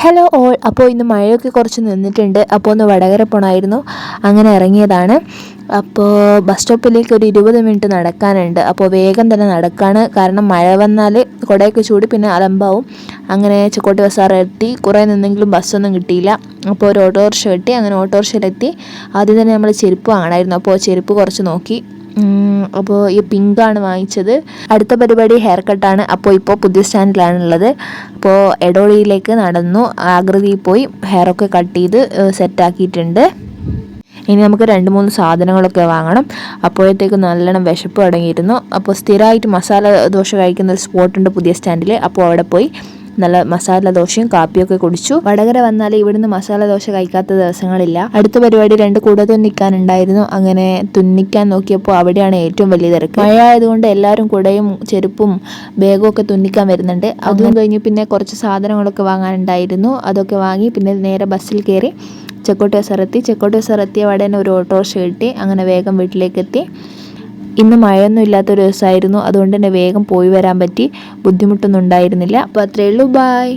Hello all. അപ്പോൾ ഇന്ന് മഴയൊക്കെ കുറച്ച് നിന്നിട്ടുണ്ട്. അപ്പോൾ ഒന്ന് വടകര പോകണമായിരുന്നു, അങ്ങനെ ഇറങ്ങിയതാണ്. അപ്പോൾ ബസ് സ്റ്റോപ്പിലേക്ക് ഒരു 20 മിനിറ്റ് നടക്കാനുണ്ട്. അപ്പോൾ വേഗം തന്നെ നടക്കാണ്, കാരണം മഴ വന്നാൽ കുടയൊക്കെ ചൂടി പിന്നെ അലമ്പാവും. അങ്ങനെ ചെക്കോട്ടി ബസാർ എത്തി. കുറേ നിന്നെങ്കിലും ബസ്സൊന്നും കിട്ടിയില്ല. അപ്പോൾ ഒരു ഓട്ടോറിക്ഷ കിട്ടി. അങ്ങനെ ഓട്ടോറിക്ഷയിലെത്തി. ആദ്യം തന്നെ നമ്മൾ ചെരുപ്പ് വാങ്ങണമായിരുന്നു. അപ്പോൾ ചെരുപ്പ് കുറച്ച് നോക്കി. അപ്പോൾ ഈ പിങ്കാണ് വാങ്ങിച്ചത്. അടുത്ത പരിപാടി ഹെയർ കട്ടാണ്. അപ്പോൾ ഇപ്പോൾ പുതിയ സ്റ്റാൻഡിലാണുള്ളത്. അപ്പോൾ എടോളിയിലേക്ക് നടന്നു, ആകൃതിയിൽ പോയി ഹെയറൊക്കെ കട്ട് ചെയ്ത് സെറ്റാക്കിയിട്ടുണ്ട്. ഇനി നമുക്ക് 2-3 സാധനങ്ങളൊക്കെ വാങ്ങണം. അപ്പോഴത്തേക്ക് നല്ലോണം വിശപ്പ് തുടങ്ങിയിരുന്നു. അപ്പോൾ സ്ഥിരമായിട്ട് മസാല ദോശ കഴിക്കുന്ന ഒരു സ്പോട്ടുണ്ട് പുതിയ സ്റ്റാൻഡിൽ. അപ്പോൾ അവിടെ പോയി നല്ല മസാല ദോശയും കാപ്പിയൊക്കെ കുടിച്ചു. വടകര വന്നാൽ ഇവിടുന്ന് മസാല ദോശ കഴിക്കാത്ത ദിവസങ്ങളില്ല. അടുത്ത പരിപാടി 2 കൂടെ തുന്നിക്കാനുണ്ടായിരുന്നു. അങ്ങനെ തുന്നിക്കാൻ നോക്കിയപ്പോൾ അവിടെയാണ് ഏറ്റവും വലിയ തിരക്ക്. മഴ ആയതുകൊണ്ട് എല്ലാവരും കുടയും ചെരുപ്പും ബാഗും ഒക്കെ തുന്നിക്കാൻ വരുന്നുണ്ട്. അതും കഴിഞ്ഞ് പിന്നെ കുറച്ച് സാധനങ്ങളൊക്കെ വാങ്ങാനുണ്ടായിരുന്നു. അതൊക്കെ വാങ്ങി പിന്നെ നേരെ ബസ്സിൽ കയറി ചെക്കോട്ടി ബസാർ എത്തിയ വടനെ ഒരു ഓട്ടോറിക്ഷ കിട്ടി. അങ്ങനെ വേഗം വീട്ടിലേക്ക് എത്തി. ഇന്ന് മഴയൊന്നും ഇല്ലാത്തൊരു ദിവസമായിരുന്നു, അതുകൊണ്ട് തന്നെ വേഗം പോയി വരാൻ പറ്റി. ബുദ്ധിമുട്ടൊന്നും ഉണ്ടായിരുന്നില്ല. അപ്പോൾ അത്രയേ ഉള്ളൂ. ബായ്.